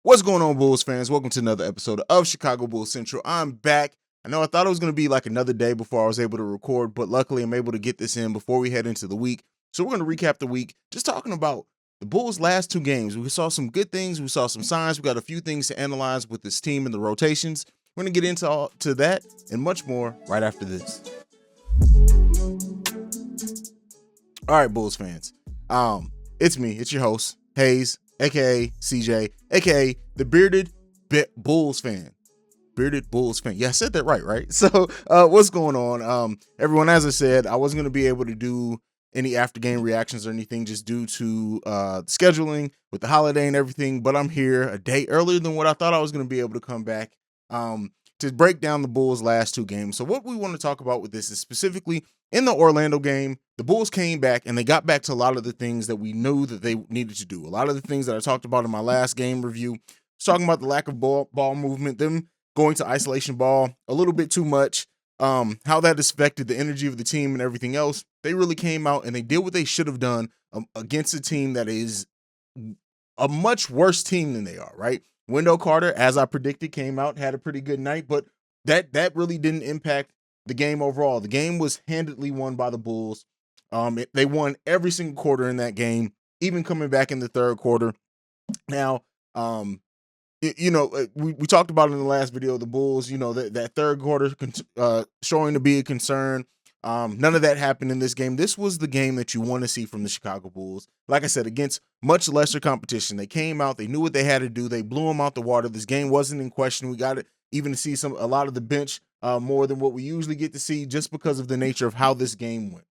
What's going on, Bulls fans? Welcome to another episode of Chicago Bulls Central. I'm back. I know I thought it was going to be like another day before I was able to record, but luckily I'm able to get this in before we head into the week. So we're going to recap the week, just talking about the Bulls' last two games. We saw some good things. We saw some signs. We got a few things to analyze with this team and the rotations. We're going to get into all to that and much more right after this. All right, Bulls fans. It's me. It's your host, Haize, aka CJ, aka the bearded Bulls fan. Bearded Bulls fan. Yeah, I said that right? So, what's going on? Everyone, as I said, I wasn't going to be able to do any after game reactions or anything just due to scheduling with the holiday and everything, but I'm here a day earlier than what I thought I was going to be able to come back to break down the Bulls' last two games. So what we want to talk about with this is specifically in the Orlando game, the Bulls came back and they got back to a lot of the things that we knew that they needed to do. A lot of the things that I talked about in my last game review, I was talking about the lack of ball movement, them going to isolation ball a little bit too much, how that has affected the energy of the team and everything else. They really came out and they did what they should have done against a team that is a much worse team than they are, right? Wendell Carter, as I predicted, came out, had a pretty good night, but that really didn't impact the game overall. The game was handedly won by the Bulls. They won every single quarter in that game, even coming back in the third quarter. Now, we talked about in the last video, the Bulls, that third quarter showing to be a concern. None of that happened in this game. This was the game that you want to see from the Chicago Bulls. Like I said, against much lesser competition. They came out, they knew what they had to do. They blew them out the water. This game wasn't in question. We got it even to see a lot of the bench more than what we usually get to see just because of the nature of how this game went.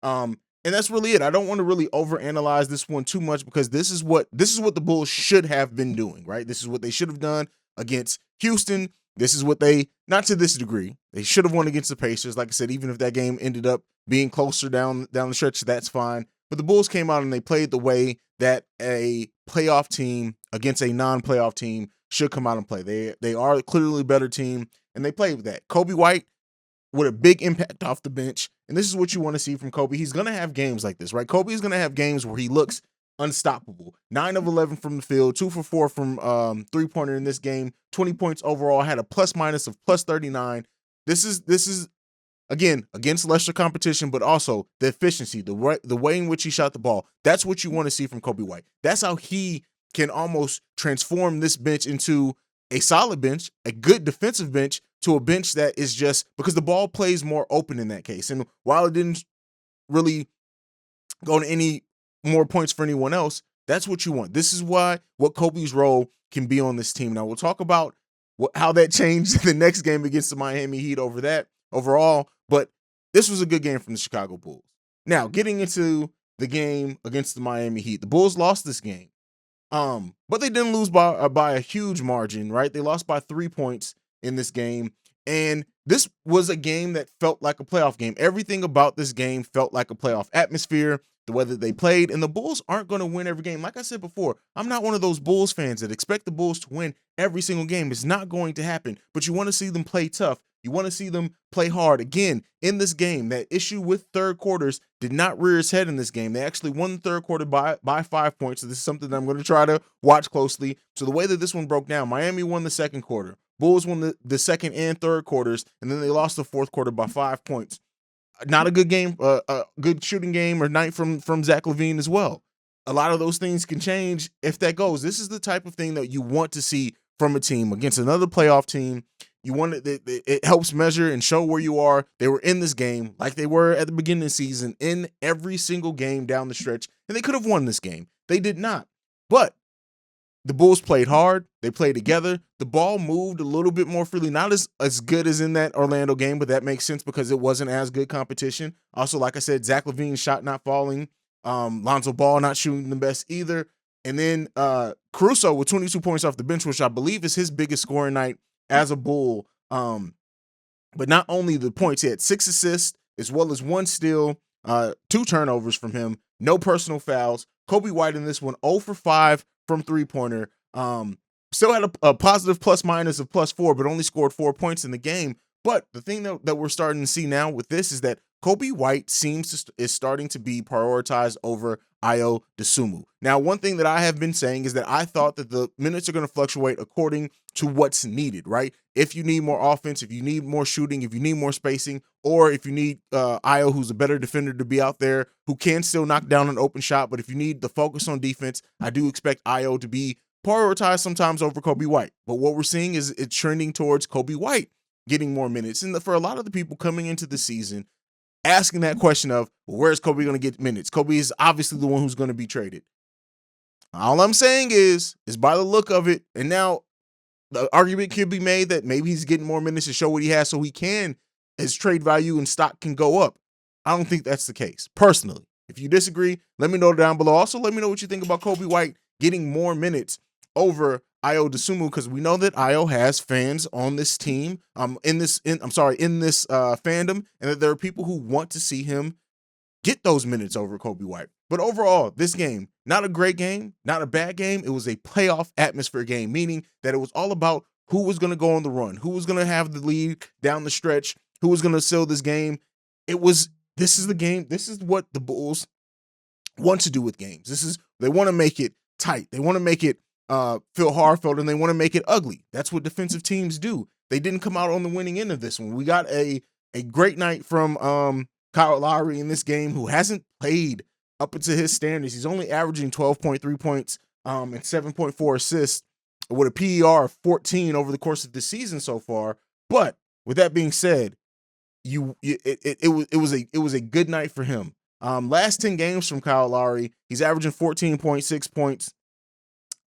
And that's really it. I don't want to really overanalyze this one too much because this is what the Bulls should have been doing, right? This is what they should have done against Houston. This is what they, not to this degree, they should have won against the Pacers. Like I said, even if that game ended up being closer down the stretch, that's fine. But the Bulls came out and they played the way that a playoff team against a non-playoff team should come out and play. They are clearly a better team, and they played with that. Kobe White with a big impact off the bench, and this is what you want to see from Kobe. He's going to have games like this, right? Kobe is going to have games where he looks unstoppable. 9 of 11 from the field, 2 for 4 from three-pointer in this game, 20 points overall, had a plus-minus of plus 39. This is again against lesser competition, but also the efficiency, the way in which he shot the ball. That's what you want to see from Kobe White. That's how he can almost transform this bench into a solid bench, a good defensive bench, to a bench that is just because the ball plays more open in that case. And while it didn't really go to any more points for anyone else, that's what you want. This is what Kobe's role can be on this team. Now we'll talk about how that changed the next game against the Miami Heat overall, but this was a good game from the Chicago Bulls. Now, getting into the game against the Miami Heat, the Bulls lost this game. But they didn't lose by a huge margin, right? They lost by 3 points in this game. And this was a game that felt like a playoff game. Everything about this game felt like a playoff atmosphere, the way that they played. And the Bulls aren't going to win every game. Like I said before, I'm not one of those Bulls fans that expect the Bulls to win every single game. It's not going to happen. But you want to see them play tough. You want to see them play hard. Again, in this game, that issue with third quarters did not rear its head in this game. They actually won the third quarter by 5 points. So this is something that I'm going to try to watch closely. So the way that this one broke down, Miami won the second quarter. Bulls won the second and third quarters, and then they lost the fourth quarter by 5 points. Not a good game, a good shooting game or night from Zach LaVine as well. A lot of those things can change if that goes. This is the type of thing that you want to see from a team against another playoff team. You want it helps measure and show where you are. They were in this game like they were at the beginning of the season in every single game down the stretch, and they could have won this game. They did not. But the Bulls played hard. They played together. The ball moved a little bit more freely. Not as good as in that Orlando game, but that makes sense because it wasn't as good competition. Also, like I said, Zach LaVine's shot not falling. Lonzo Ball not shooting the best either. And then Caruso with 22 points off the bench, which I believe is his biggest scoring night as a Bull. But not only the points, he had 6 assists as well as 1 steal, 2 turnovers from him, no personal fouls. Kobe White in this one, 0 for 5 from three-pointer. Still had a positive plus-minus of +4, but only scored 4 points in the game. But the thing that we're starting to see now with this is that Kobe White is starting to be prioritized over Ayo Dosunmu. Now, one thing that I have been saying is that I thought that the minutes are going to fluctuate according to what's needed, right? If you need more offense, if you need more shooting, if you need more spacing, or if you need Ayo, who's a better defender, to be out there, who can still knock down an open shot, but if you need the focus on defense, I do expect Ayo to be prioritized sometimes over Kobe White. But what we're seeing is it's trending towards Kobe White getting more minutes. And for a lot of the people coming into the season, asking that question of, well, where's Kobe going to get minutes? Kobe is obviously the one who's going to be traded. All I'm saying is by the look of it, and now the argument could be made that maybe he's getting more minutes to show what he has so his trade value and stock can go up. I don't think that's the case, personally. If you disagree, let me know down below. Also, let me know what you think about Kobe White getting more minutes over Ayo Dosunmu, because we know that Ayo has fans on this team, in this fandom, and that there are people who want to see him get those minutes over Kobe White. But overall, this game, not a great game, not a bad game. It was a playoff atmosphere game, meaning that it was all about who was going to go on the run, who was going to have the lead down the stretch, who was going to seal this game. This is the game. This is what the Bulls want to do with games. They want to make it tight. They want to make it feel hard-felt, and they want to make it ugly. That's what defensive teams do. They didn't come out on the winning end of this one. We got a great night from Kyle Lowry in this game, who hasn't played up into his standards. He's only averaging 12.3 points and 7.4 assists with a PER of 14 over the course of the season so far. But with that being said, it was a good night for him. Last 10 games from Kyle Lowry, he's averaging 14.6 points,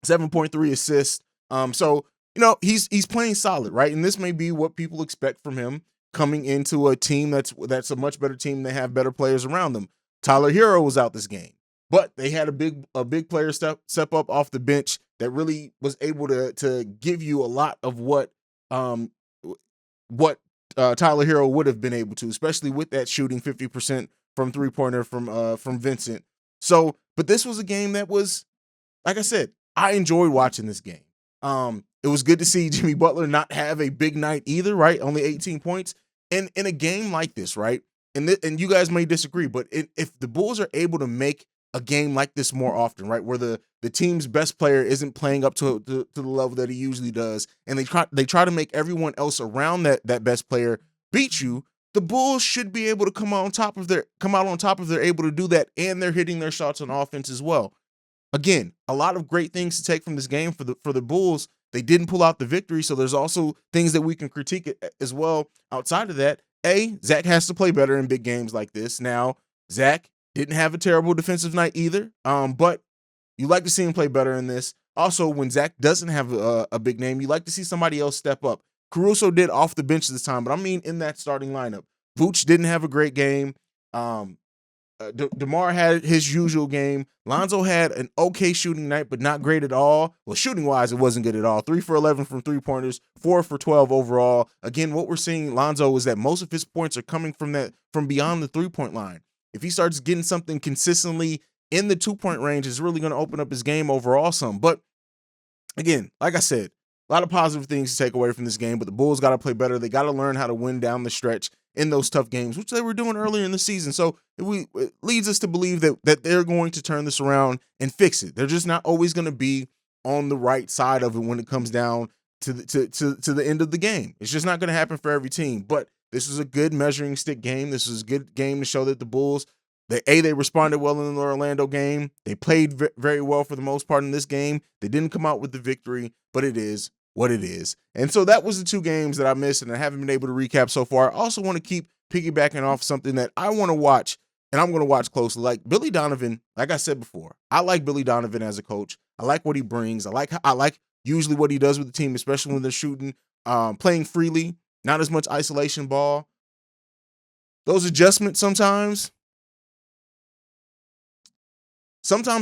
7.3 assists. So, he's playing solid, right? And this may be what people expect from him coming into a team that's a much better team. They have better players around them. Tyler Hero was out this game, but they had a big player step up off the bench that really was able to give you a lot of what Tyler Hero would have been able to, especially with that shooting 50% from three-pointer from Vincent. So, but this was a game that was, like I said, I enjoyed watching this game. It was good to see Jimmy Butler not have a big night either, right? Only 18 points. And in a game like this, right? And you guys may disagree, but if the Bulls are able to make a game like this more often, right, where the team's best player isn't playing up to the level that he usually does, and they try to make everyone else around that best player beat you, the Bulls should be able to come out on top if they're able to do that, and they're hitting their shots on offense as well. Again, a lot of great things to take from this game for the Bulls. They didn't pull out the victory, so there's also things that we can critique as well outside of that. Zach has to play better in big games like this. Now, Zach didn't have a terrible defensive night either, but you like to see him play better in this. Also, when Zach doesn't have a big name, you like to see somebody else step up. Caruso did off the bench this time, but I mean in that starting lineup. Vooch didn't have a great game. DeMar had his usual game. Lonzo had an okay shooting night, but not great at all. Well, shooting-wise, it wasn't good at all. 3 for 11 from three-pointers, 4 for 12 overall. Again, what we're seeing, Lonzo, is that most of his points are coming from beyond the three-point line. If he starts getting something consistently in the 2-point range, it's really going to open up his game overall some. But again, like I said, a lot of positive things to take away from this game, but the Bulls got to play better. They got to learn how to win down the stretch in those tough games, which they were doing earlier in the season. So it leads us to believe that they're going to turn this around and fix it. They're just not always going to be on the right side of it when it comes down to the end of the game. It's just not going to happen for every team. But this is a good measuring stick game. This is a good game to show that the Bulls, they responded well in the Orlando game. They played very well for the most part in this game. They didn't come out with the victory, but it is what it is. And so that was the 2 games that I missed and I haven't been able to recap so far. I also want to keep piggybacking off something that I want to watch, and I'm going to watch closely. Like Billy Donovan, like I said before, I like Billy Donovan as a coach. I like what he brings. I like usually what he does with the team, especially when they're shooting, playing freely, not as much isolation ball. Those adjustments sometimes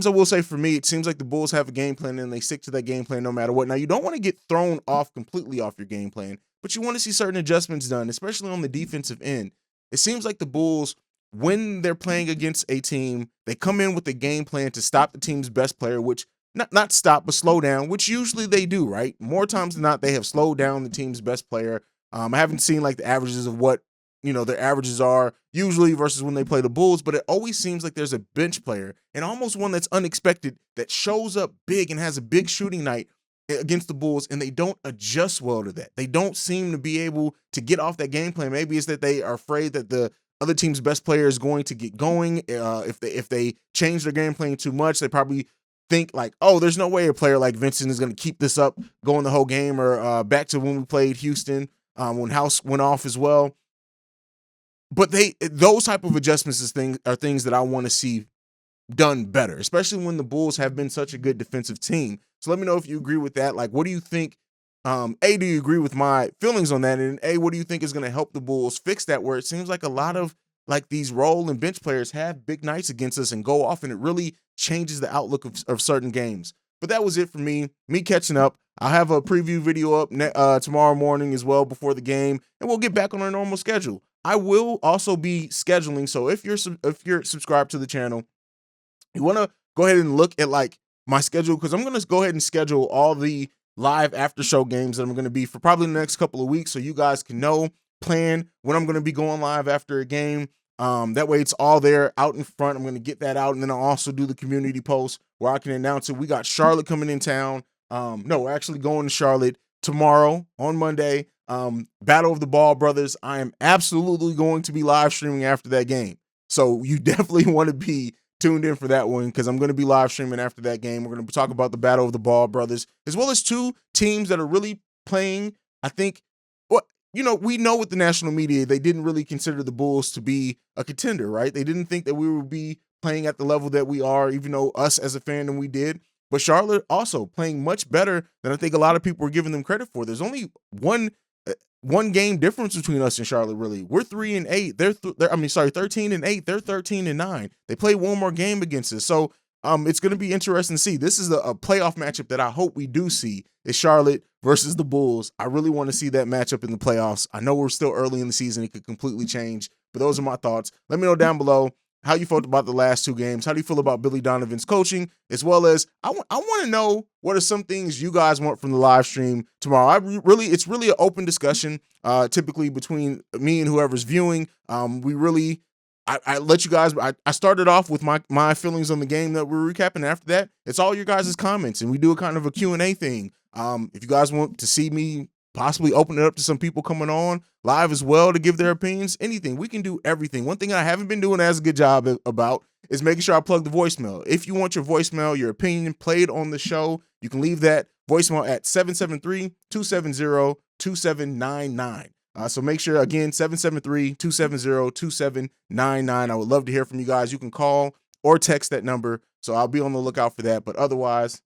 I will say, for me, it seems like the Bulls have a game plan and they stick to that game plan no matter what. Now, you don't want to get thrown off completely off your game plan, but you want to see certain adjustments done, especially on the defensive end. It seems like the Bulls, when they're playing against a team, they come in with a game plan to stop the team's best player, which not stop, but slow down, which usually they do, right? More times than not, they have slowed down the team's best player. I haven't seen like the averages of what their averages are usually versus when they play the Bulls, but it always seems like there's a bench player and almost one that's unexpected that shows up big and has a big shooting night against the Bulls, and they don't adjust well to that. They don't seem to be able to get off that game plan. Maybe it's that they are afraid that the other team's best player is going to get going. If they change their game plan too much, they probably think like, oh, there's no way a player like Vincent is going to keep this up going the whole game, or back to when we played Houston, when House went off as well. But those type of adjustments are things that I want to see done better, especially when the Bulls have been such a good defensive team. So let me know if you agree with that. Like, what do you think? A, do you agree with my feelings on that? And A, what do you think is going to help the Bulls fix that, where it seems like a lot of like these role and bench players have big nights against us and go off, and it really changes the outlook of certain games. But that was it for me catching up. I'll have a preview video up tomorrow morning as well before the game, and we'll get back on our normal schedule. I will also be scheduling, so if you're subscribed to the channel, you want to go ahead and look at like my schedule, because I'm going to go ahead and schedule all the live after show games that I'm going to be for probably the next couple of weeks, so you guys can plan when I'm going to be going live after a game. That way it's all there out in front. I'm going to get that out, and then I'll also do the community post where I can announce it. We got Charlotte coming in town. No, we're actually going to Charlotte tomorrow on Monday. Battle of the Ball Brothers. I am absolutely going to be live streaming after that game. So you definitely want to be tuned in for that one, because I'm going to be live streaming after that game. We're going to talk about the Battle of the Ball Brothers, as well as two teams that are really playing, I think, we know with the national media, they didn't really consider the Bulls to be a contender, right? They didn't think that we would be playing at the level that we are, even though us as a fandom, we did. But Charlotte also playing much better than I think a lot of people were giving them credit for. There's only one game difference between us and Charlotte, really. We're 3-8. They're 13-8. They're 13-9. They play one more game against us. So it's going to be interesting to see. This is a playoff matchup that I hope we do see, is Charlotte versus the Bulls. I really want to see that matchup in the playoffs. I know we're still early in the season. It could completely change, but those are my thoughts. Let me know down below how you felt about the last two games. How do you feel about Billy Donovan's coaching? As well as I want to know, what are some things you guys want from the live stream tomorrow? It's really an open discussion, typically between me and whoever's viewing. I let you guys, I started off with my feelings on the game that we're recapping. After that, it's all your guys' comments, and we do a kind of a Q&A thing. If you guys want to see me possibly open it up to some people coming on live as well to give their opinions, anything, we can do everything. One thing I haven't been doing as a good job about is making sure I plug the voicemail. If you want your voicemail, your opinion played on the show, you can leave that voicemail at 773-270-2799. So make sure, again, 773-270-2799. I would love to hear from you guys. You can call or text that number, so I'll be on the lookout for that. But otherwise,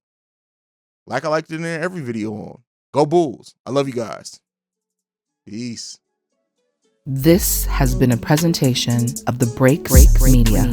like I liked it in every video on, go Bulls. I love you guys. Peace. This has been a presentation of the Break Media.